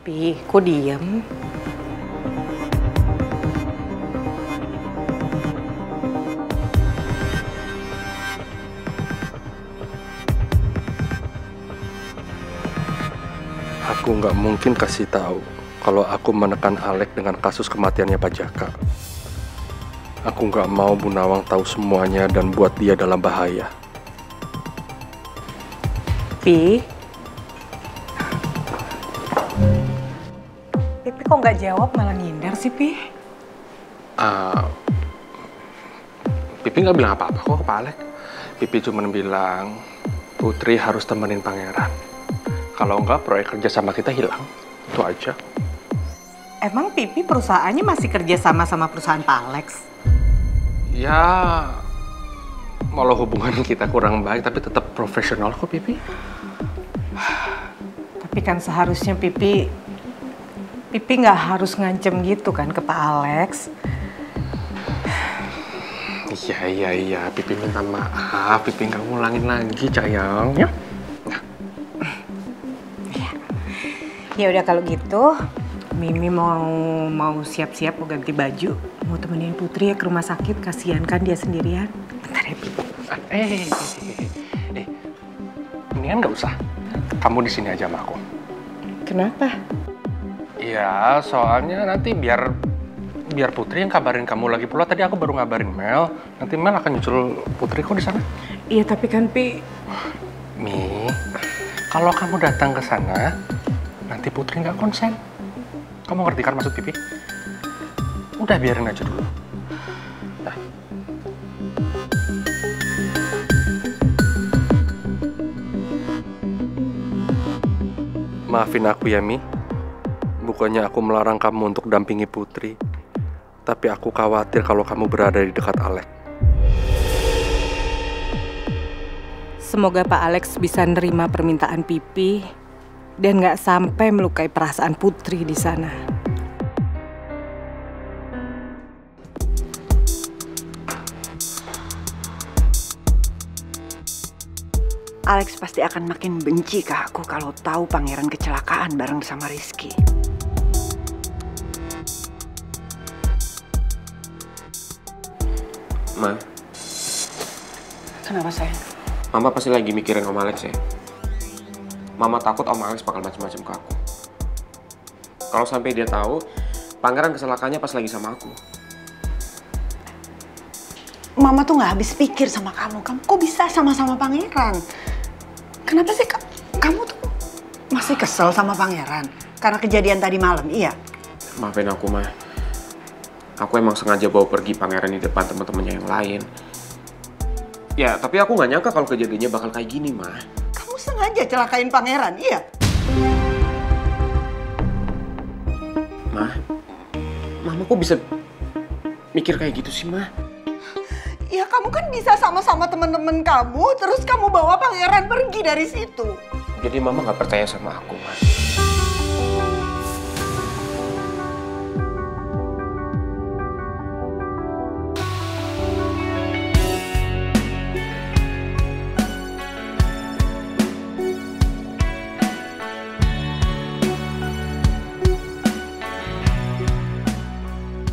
Pi, kok diem? Aku nggak mungkin kasih tahu kalau aku menekan Alek dengan kasus kematiannya Pak Jaka. Aku nggak mau Bu Nawang tahu semuanya dan buat dia dalam bahaya. Pi? Pipi kok nggak jawab malah ngindar sih, Pi? Pipi nggak bilang apa-apa kok ke Pak Alek. Pipi cuma bilang Putri harus temenin Pangeran. Kalau enggak, proyek kerja sama kita hilang. Itu aja. Emang Pipi perusahaannya masih kerja sama perusahaan Pak Alex? Ya, walau hubungan kita kurang baik, tapi tetap profesional kok Pipi. Tapi kan seharusnya Pipi nggak harus ngancem gitu kan ke Pak Alex. Iya, Pipi minta maaf, Pipi nggak ngulangin lagi, sayang. Ya? Ya udah kalau gitu, Mimi mau siap-siap mau ganti baju, mau temenin Putri ya ke rumah sakit, kasihan kan dia sendirian. Bentar ya, Pipi. Mendingan nggak usah. Kamu di sini aja sama aku. Kenapa? Iya, soalnya nanti biar Putri yang kabarin kamu lagi pula. Tadi aku baru ngabarin Mel. Nanti Mel akan nyusul Putri kok di sana. Iya, tapi kan Pi. Mi, kalau kamu datang ke sana, nanti Putri nggak konsen. Kamu ngerti kan maksud Pipi? Udah biarin aja dulu. Dah. Maafin aku ya, Mi. Bukannya aku melarang kamu untuk dampingi Putri. Tapi aku khawatir kalau kamu berada di dekat Alek. Semoga Pak Alex bisa nerima permintaan Pipi dan nggak sampai melukai perasaan Putri di sana. Alex pasti akan makin benci ke aku kalau tahu Pangeran kecelakaan bareng sama Rizky. Ma, Kenapa sayang? Mama pasti lagi mikirin Om Alex ya. Mama takut Om Alex bakal macam-macam ke aku. Kalau sampai dia tahu, Pangeran kecelakaannya pas lagi sama aku. Mama tuh nggak habis pikir sama kamu. Kamu kok bisa sama-sama Pangeran? Kenapa sih kamu tuh masih kesel sama Pangeran? Karena kejadian tadi malam, iya? Maafin aku, Ma. Aku emang sengaja bawa pergi Pangeran di depan teman-temannya yang lain. Ya, tapi aku nggak nyangka kalau kejadiannya bakal kayak gini, Ma. Kamu sengaja celakain Pangeran, iya? Mama kok bisa mikir kayak gitu sih, Ma? Ya kamu kan bisa sama-sama teman-teman kamu, terus kamu bawa Pangeran pergi dari situ. Jadi Mama nggak percaya sama aku, Ma.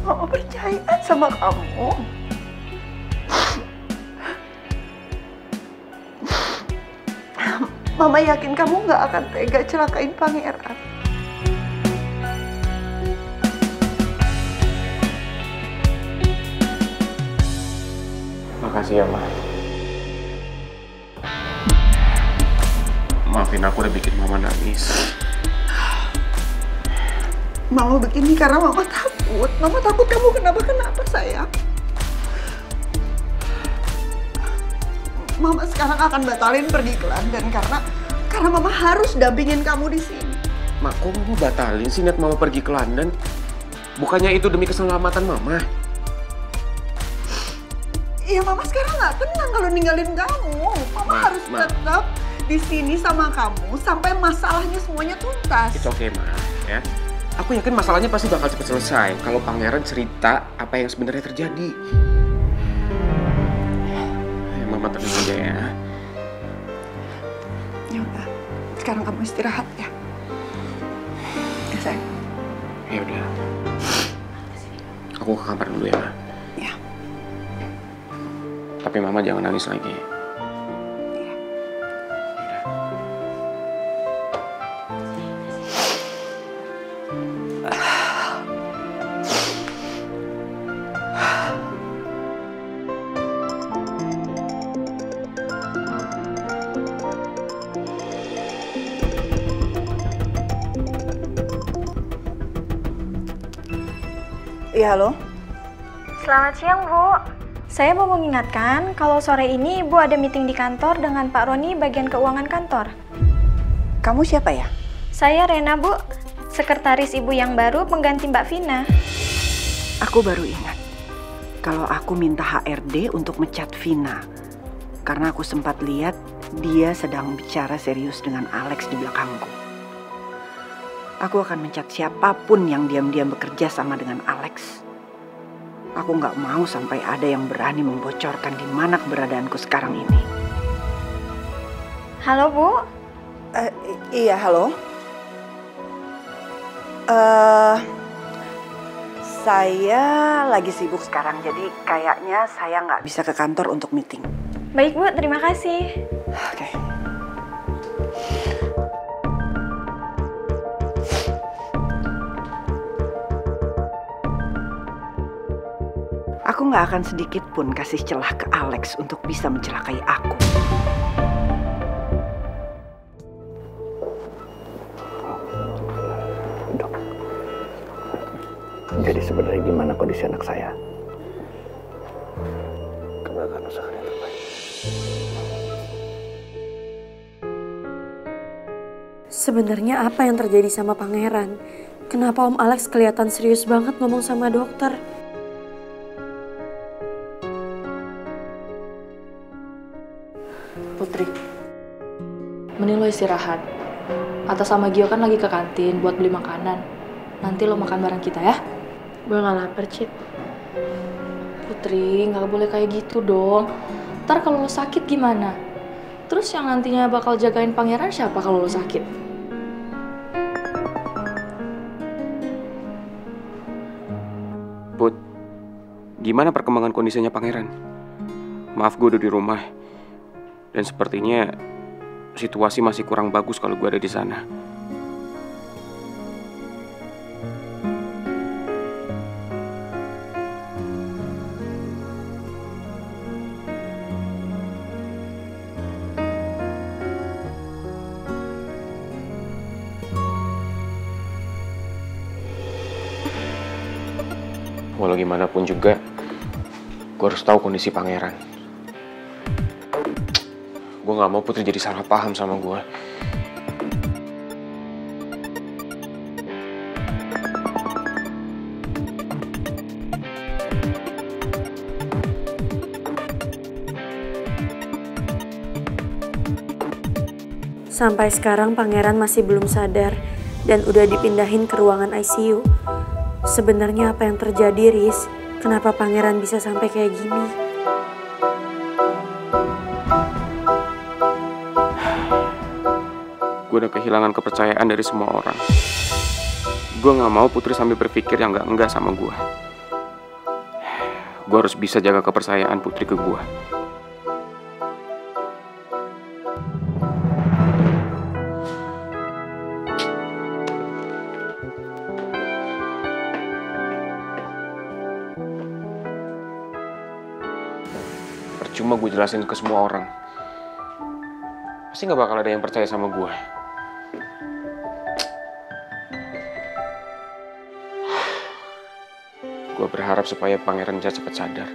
Mama percaya sama kamu. Mama yakin kamu nggak akan tega celakain Pangeran. Makasih ya, Ma. Maafin aku udah bikin Mama nangis. Mama begini karena Mama takut. Mama takut kamu kenapa-kenapa, sayang. Mama sekarang akan batalin pergi ke London karena Mama harus dampingin kamu di sini. Ma, kok Mama batalin sih niat Mama pergi ke London? Bukannya itu demi keselamatan Mama? Iya, Mama sekarang nggak tenang kalau ninggalin kamu. Mama harus tetap di sini sama kamu sampai masalahnya semuanya tuntas. It's okay, Ma. Ya. Aku yakin masalahnya pasti bakal cepat selesai kalau Pangeran cerita apa yang sebenarnya terjadi. Ya, Mama tenang aja ya. Ya udah, sekarang kamu istirahat ya. Ya sayang. Ya udah. Aku ke kamar dulu ya, Ma. Ya. Tapi Mama jangan nangis lagi. Iya, halo? Selamat siang, Bu. Saya mau mengingatkan kalau sore ini Ibu ada meeting di kantor dengan Pak Roni bagian keuangan kantor. Kamu siapa ya? Saya Rena, Bu. Sekretaris Ibu yang baru pengganti Mbak Vina. Aku baru ingat kalau aku minta HRD untuk mencat Vina. Karena aku sempat lihat dia sedang bicara serius dengan Alex di belakangku. Aku akan mencat siapapun yang diam-diam bekerja sama dengan Alex. Aku nggak mau sampai ada yang berani membocorkan di mana keberadaanku sekarang ini. Halo, Bu. Iya, halo. Saya lagi sibuk sekarang, jadi kayaknya saya nggak bisa ke kantor untuk meeting. Baik, Bu. Terima kasih. Oke. Aku nggak akan sedikit pun kasih celah ke Alex untuk bisa mencelakai aku. Dok, jadi sebenarnya gimana kondisi anak saya? Kenakan usaha yang terbaik. Sebenarnya apa yang terjadi sama Pangeran? Kenapa Om Alex kelihatan serius banget ngomong sama dokter? Putri, mending lo istirahat. Atta sama Gio kan lagi ke kantin buat beli makanan. Nanti lo makan bareng kita ya. Gue gak lapar, Cip. Putri, gak boleh kayak gitu dong. Ntar kalau lo sakit gimana? Terus yang nantinya bakal jagain Pangeran siapa kalau lo sakit? Put, gimana perkembangan kondisinya Pangeran? Maaf gue udah di rumah. Dan sepertinya situasi masih kurang bagus kalau gue ada di sana. Walau gimana pun juga, gue harus tahu kondisi Pangeran. Gue gak mau Putri jadi salah paham sama gue. Sampai sekarang Pangeran masih belum sadar dan udah dipindahin ke ruangan ICU. Sebenarnya apa yang terjadi, Riz? Kenapa Pangeran bisa sampai kayak gini? Gue udah kehilangan kepercayaan dari semua orang. Gue gak mau Putri sambil berpikir yang enggak sama gue. Gue harus bisa jaga kepercayaan Putri ke gue. Percuma gue jelasin ke semua orang. Pasti gak bakal ada yang percaya sama gue. Gue berharap supaya Pangeran bisa cepat sadar.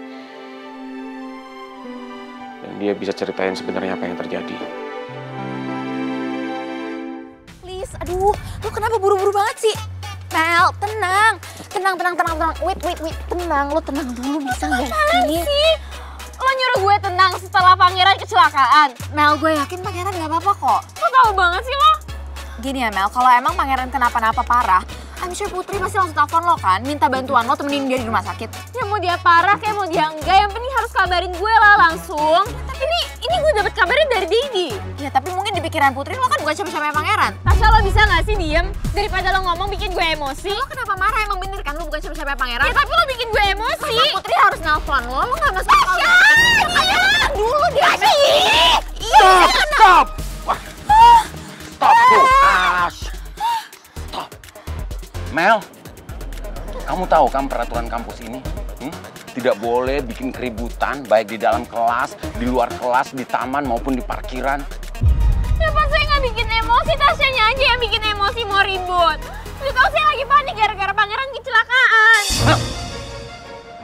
Dan dia bisa ceritain sebenarnya apa yang terjadi. Please, aduh, lu kenapa buru-buru banget sih? Mel, tenang. Tenang. Wait. Tenang, lu tenang dulu bisa gak sih? Lo nyuruh gue tenang setelah Pangeran kecelakaan. Mel, gue yakin Pangeran gak apa-apa kok. Lo tau banget sih lo? Gini ya Mel, kalau emang Pangeran kenapa-napa parah, I'm sure Putri pasti langsung telepon lo kan, minta bantuan lo temenin dia di rumah sakit. Ya mau dia parah kayak mau dia enggak, yang penting harus kabarin gue lah langsung. Tapi ini Ini gue dapet kabarnya dari Didi. Ya tapi mungkin di pikiran Putri lo kan bukan siapa-siapa pangeran. Tasya lo bisa gak sih diem? Daripada lo ngomong bikin gue emosi. Lo kenapa marah? Emang bener kan lo bukan siapa-siapa pangeran? Ya tapi lo bikin gue emosi. Masa Putri harus nelfon lo gak masuk akal. Tasya! Iya! Dulu dia. Stop! Stop, bro. Stop. Mel, kamu tahu kan peraturan kampus ini? Tidak boleh bikin keributan, baik di dalam kelas, di luar kelas, di taman maupun di parkiran. Ya pas saya nggak bikin emosi, Tasyanya aja yang bikin emosi mau ribut. Udah tau saya lagi panik gara-gara pangeran kecelakaan.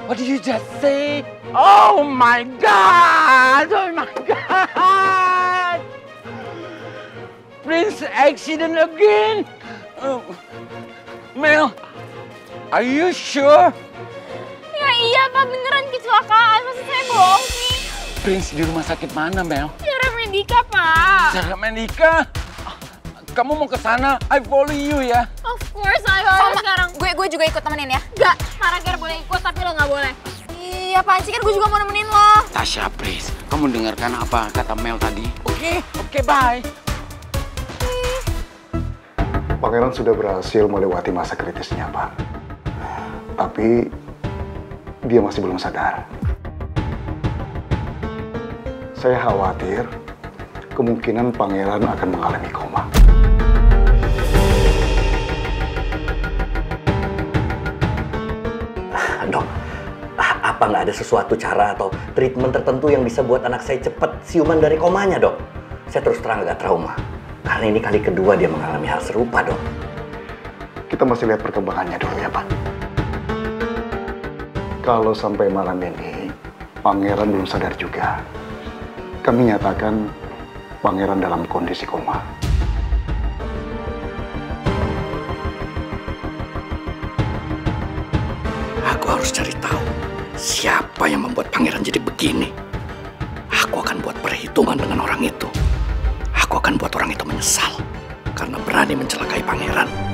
What did you just say? Oh my God! Oh my God! Prince accident again? Mel, are you sure? Ya iya Pak, beneran kecelakaan. Masa saya bohong sih? Prince di rumah sakit mana, Mel? Cara Medika, Pak. Cara Medika? Kamu mau ke sana? I follow you ya. Of course, ayo sekarang. Gue juga ikut temenin ya. Enggak, Parager boleh ikut tapi lo nggak boleh. Iya, apaan sih, kan gue juga mau nemenin lo. Tasya, please. Kamu dengarkan apa kata Mel tadi? Oke, bye. Pangeran sudah berhasil melewati masa kritisnya, Pak. Tapi dia masih belum sadar. Saya khawatir kemungkinan Pangeran akan mengalami koma. Dok, apa nggak ada sesuatu cara atau treatment tertentu yang bisa buat anak saya cepat siuman dari komanya, Dok? Saya terus terang agak trauma. Karena ini kali kedua dia mengalami hal serupa, Dok. Kita masih lihat perkembangannya dulu ya, Pak. Kalau sampai malam ini Pangeran belum sadar juga, kami nyatakan Pangeran dalam kondisi koma. Aku harus cari tahu siapa yang membuat Pangeran jadi begini. Aku akan buat perhitungan dengan orang itu. Aku akan buat orang itu menyesal karena berani mencelakai Pangeran.